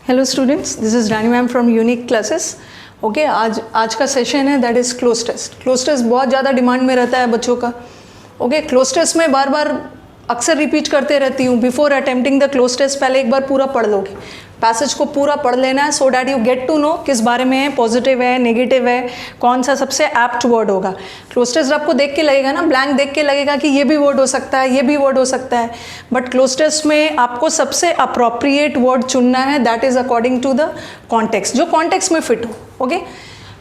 Hello students, this is Rani ma'am from Unique Classes. Okay, आज का session है that is cloze test. Cloze test बहुत ज़्यादा demand में रहता है बच्चों का। ओके, क्लोज टेस्ट में बार बार अक्सर रिपीट करते रहती हूँ, before attempting the cloze test पहले एक बार पूरा पढ़ लोगे, पैसेज को पूरा पढ़ लेना है so that you get to know किस बारे में है, पॉजिटिव है, नेगेटिव है, कौन सा सबसे एप्ट वर्ड होगा। क्लोज टेस्ट आपको देख के लगेगा ना, ब्लैंक देख के लगेगा कि ये भी वर्ड हो सकता है, ये भी वर्ड हो सकता है, बट क्लोज टेस्ट में आपको सबसे अप्रोप्रिएट वर्ड चुनना है, that is according to the context, जो कॉन्टेक्स्ट में फिट हो। ओके,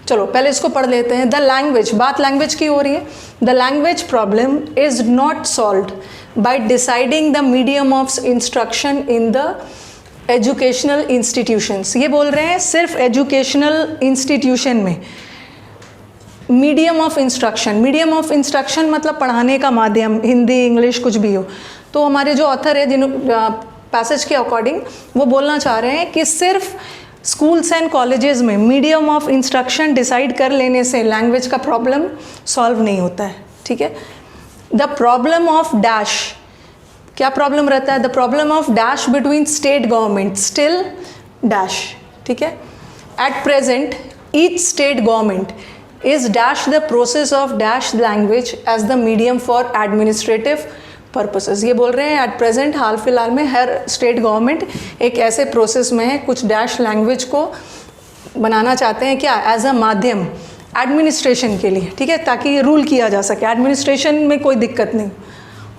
चलो पहले इसको पढ़ लेते हैं। द लैंग्वेज, बात लैंग्वेज की हो रही है। The language problem is not solved by deciding the medium of instruction in the educational institutions. ये बोल रहे हैं सिर्फ एजुकेशनल इंस्टीट्यूशन में medium of instruction. Medium of instruction मतलब पढ़ाने का माध्यम, हिंदी इंग्लिश कुछ भी हो। तो हमारे जो ऑथर है जिन पैसेज के अकॉर्डिंग वो बोलना चाह रहे हैं कि सिर्फ स्कूल्स एंड कॉलेजेस में मीडियम ऑफ इंस्ट्रक्शन डिसाइड कर लेने से लैंग्वेज का प्रॉब्लम सॉल्व नहीं होता है। ठीक है, द प्रॉब्लम ऑफ डैश, क्या प्रॉब्लम रहता है? The problem of dash between state government still dash. ठीक है, at present each state government is dash the process of dash language as the medium for administrative purposes. ये बोल रहे हैं at present हाल फिलहाल में हर स्टेट गवर्नमेंट एक ऐसे प्रोसेस में है, कुछ डैश लैंग्वेज को बनाना चाहते हैं, क्या? एज अ माध्यम एडमिनिस्ट्रेशन के लिए। ठीक है, ताकि रूल किया जा सके, एडमिनिस्ट्रेशन में कोई दिक्कत नहीं।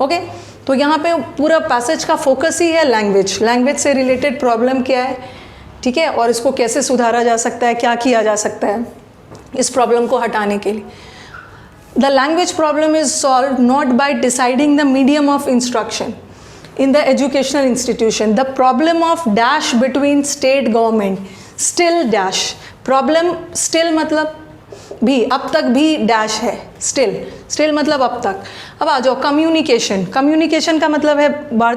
ओके, तो यहाँ पे पूरा पैसेज का फोकस ही है लैंग्वेज, लैंग्वेज से रिलेटेड प्रॉब्लम क्या है, ठीक है, और इसको कैसे सुधारा जा सकता है, क्या किया जा सकता है इस प्रॉब्लम को हटाने के लिए। The language problem is solve not by deciding the medium of instruction in the educational institution. The problem of dash between state government still dash. Problem still मतलब भी, अब तक भी डैश है, स्टिल, स्टिल मतलब अब तक। अब आ जाओ कम्युनिकेशन। कम्युनिकेशन का मतलब है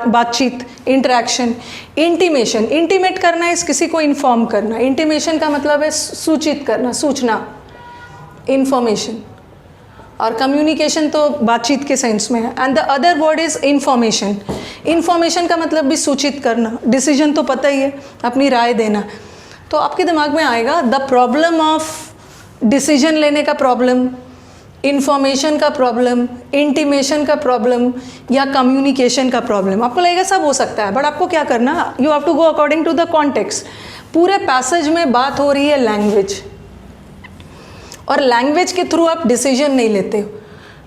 बातचीत, इंटरेक्शन। इंटीमेशन, इंटीमेट करना है, किसी को इन्फॉर्म करना। इंटीमेशन का मतलब है सूचित करना, सूचना, इंफॉर्मेशन। और कम्युनिकेशन तो बातचीत के सेंस में है। And the other word is information. Information का मतलब भी सूचित करना, डिसीजन तो पता ही है, अपनी राय देना। तो आपके दिमाग में आएगा द प्रॉब्लम ऑफ डिसीजन लेने का प्रॉब्लम, इंफॉर्मेशन का प्रॉब्लम, इंटीमेशन का प्रॉब्लम या कम्युनिकेशन का प्रॉब्लम। आपको लगेगा सब हो सकता है, बट आपको क्या करना, you have to go according to the context. पूरे पैसेज में बात हो रही है लैंग्वेज, और लैंग्वेज के थ्रू आप डिसीजन नहीं लेते हो।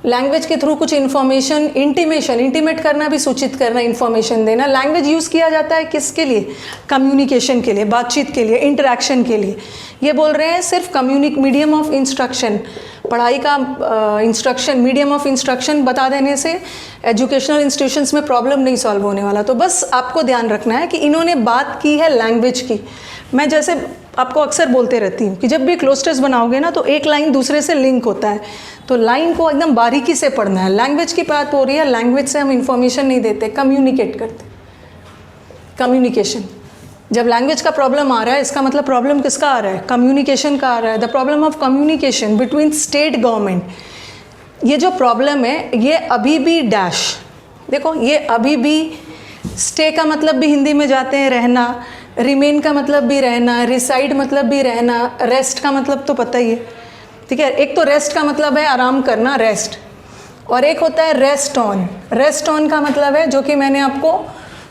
लैंग्वेज के थ्रू कुछ इन्फॉर्मेशन, इंटीमेट करना भी सूचित करना, इन्फॉर्मेशन देना। लैंग्वेज यूज़ किया जाता है किसके लिए? कम्युनिकेशन के लिए, बातचीत के लिए, इंटरेक्शन के लिए। ये बोल रहे हैं सिर्फ मीडियम ऑफ इंस्ट्रक्शन, पढ़ाई का इंस्ट्रक्शन, मीडियम ऑफ इंस्ट्रक्शन बता देने से एजुकेशनल इंस्टीट्यूशंस में प्रॉब्लम नहीं सॉल्व होने वाला। तो बस आपको ध्यान रखना है कि इन्होंने बात की है लैंग्वेज की। मैं जैसे आपको अक्सर बोलते रहती हूँ कि जब भी क्लोज टेस्ट बनाओगे ना तो एक लाइन दूसरे से लिंक होता है, तो लाइन को एकदम बारीकी से पढ़ना है। लैंग्वेज की बात हो रही है, लैंग्वेज से हम इंफॉर्मेशन नहीं देते, कम्युनिकेट करते। कम्युनिकेशन, जब लैंग्वेज का प्रॉब्लम आ रहा है इसका मतलब प्रॉब्लम किसका आ रहा है? कम्युनिकेशन का आ रहा है। The problem of communication between state government, ये जो प्रॉब्लम है ये अभी भी डैश, देखो ये अभी भी, स्टे का मतलब भी हिंदी में जाते हैं रहना, रिमेन का मतलब भी रहना, रिसाइड मतलब भी रहना, रेस्ट का मतलब तो पता ही है। ठीक है, एक तो रेस्ट का मतलब है आराम करना, रेस्ट, और एक होता है रेस्ट ऑन। रेस्ट ऑन का मतलब है, जो कि मैंने आपको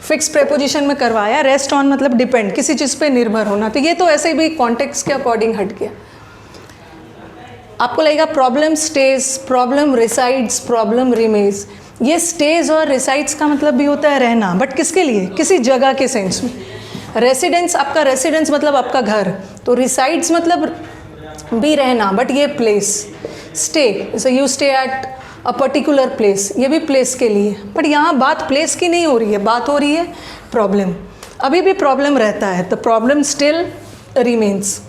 फिक्स प्रेपोजिशन में करवाया, रेस्ट ऑन मतलब डिपेंड, किसी चीज़ पे निर्भर होना। तो ये तो ऐसे भी कॉन्टेक्स्ट के अकॉर्डिंग हट गया। आपको लगेगा problem stage, problem resides, problem remains. ये स्टेज और रिसाइड्स का मतलब भी होता है रहना, बट किसके लिए? किसी जगह के सेंस में। रेसिडेंस, आपका रेसिडेंस मतलब आपका घर, तो रिसाइड्स मतलब भी रहना, बट ये place. Stay, so you stay at a particular place, ये भी प्लेस के लिए। बट यहाँ बात प्लेस की नहीं हो रही है, बात हो रही है प्रॉब्लम। अभी भी प्रॉब्लम रहता है, the problem still remains.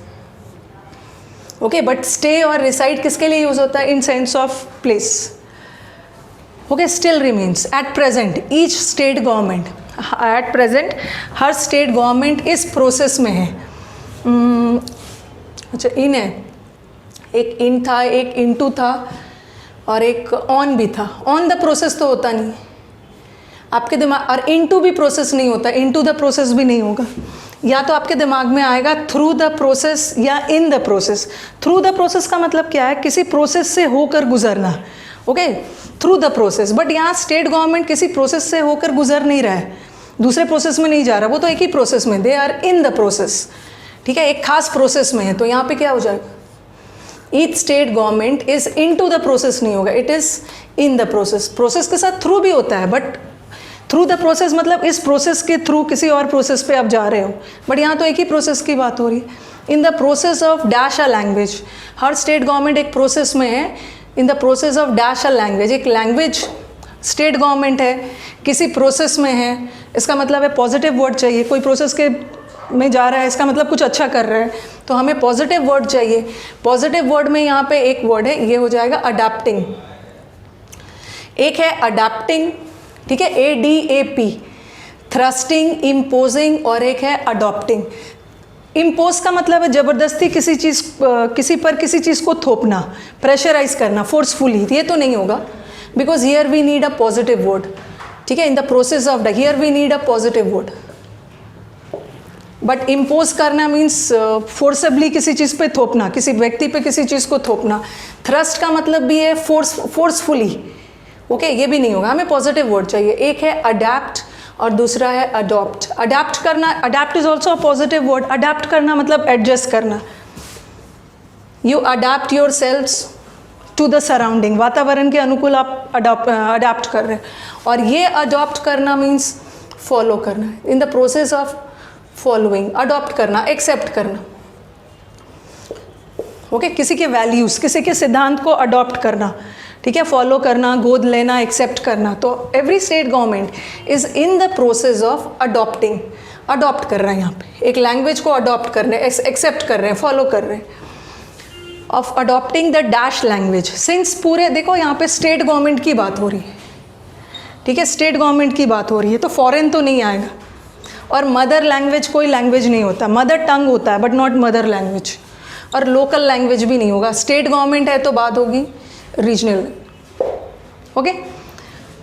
Okay, but stay और रिसाइड किसके लिए यूज होता है? In sense of place. Okay, still remains. Eight present each state government, at present her state government इस प्रोसेस में है। अच्छा, इन है, एक इन था, एक इनटू था, और एक ऑन भी था। ऑन द प्रोसेस तो होता नहीं आपके दिमाग, और इनटू भी प्रोसेस नहीं होता, इनटू द प्रोसेस भी नहीं होगा। या तो आपके दिमाग में आएगा थ्रू द प्रोसेस या इन the process. Through the process का मतलब क्या है, किसी प्रोसेस से होकर गुजरना, okay, through the process. But यहाँ स्टेट गवर्नमेंट किसी प्रोसेस से होकर गुजर नहीं रहा है, दूसरे प्रोसेस में नहीं जा रहा, वो तो एक ही प्रोसेस में, they are in the process, ठीक है, एक खास प्रोसेस में है। तो यहाँ पे क्या हो जाएगा, each state government is in to the process नहीं होगा, it is in the process. Process के साथ थ्रू भी होता है, बट थ्रू द प्रोसेस मतलब इस प्रोसेस के थ्रू किसी और प्रोसेस पे आप जा रहे हो, बट यहाँ तो एक ही प्रोसेस की बात हो रही है। In the process of dash a language, her state government एक प्रोसेस में है, in the process of dash a language, एक लैंग्वेज स्टेट गवर्नमेंट है, किसी प्रोसेस में है, इसका मतलब है पॉजिटिव वर्ड चाहिए। कोई प्रोसेस के में जा रहा है, इसका मतलब कुछ अच्छा कर रहा है, तो हमें पॉजिटिव वर्ड चाहिए। पॉजिटिव वर्ड में यहाँ पे एक वर्ड है, ये हो जाएगा अडैप्टिंग। एक है अडैप्टिंग, ठीक है, ADAP, थ्रस्टिंग, इम्पोजिंग, और एक है अडॉप्टिंग। इम्पोज का मतलब है ज़बरदस्ती किसी चीज़, किसी पर किसी चीज़ को थोपना, प्रेशराइज करना फोर्सफुली, ये तो नहीं होगा, because here we need a positive word, ठीक है, in the process of here we need a positive word. But impose करना मीन्स फोर्सबली किसी चीज़ पे थोपना, किसी व्यक्ति पे किसी चीज़ को थोपना। थ्रस्ट का मतलब भी है फोर्सफुली, ओके, ये भी नहीं होगा, हमें पॉजिटिव वर्ड चाहिए। एक है अडैप्ट और दूसरा है अडॉप्ट। अडैप्ट करना, adapt is also a positive word. Adapt करना मतलब एडजस्ट करना, you adapt yourself to the surrounding, वातावरण के अनुकूल आप अडैप्ट कर रहे हैं। और ये अडॉप्ट करना मीन्स फॉलो करना, इन the process of following, adopt करना, एक्सेप्ट करना, ओके, किसी के वैल्यूज़, किसी के सिद्धांत को अडॉप्ट करना, ठीक है, फॉलो करना, गोद लेना, एक्सेप्ट करना। तो every state government is in the process of adopting, adopt कर रहे हैं, यहाँ पे एक लैंग्वेज को अडॉप्ट कर रहे हैं, एक्सेप्ट कर रहे हैं, फॉलो कर रहे हैं, of adopting the dash language. Since पूरे देखो यहाँ पे स्टेट गवर्नमेंट की बात हो रही है, ठीक है, स्टेट गवर्नमेंट की बात हो रही है, तो फॉरेन तो नहीं आएगा। और मदर लैंग्वेज कोई लैंग्वेज नहीं होता, मदर टंग होता है बट नॉट मदर लैंग्वेज। और लोकल लैंग्वेज भी नहीं होगा, स्टेट गवर्नमेंट है तो बात होगी रीजनल, ओके।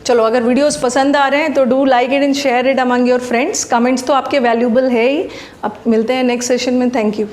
चलो, अगर वीडियोस पसंद आ रहे हैं तो do like it and share it among your friends. Comments तो आपके वैल्यूबल है ही। अब मिलते हैं नेक्स्ट सेशन में, थैंक यू।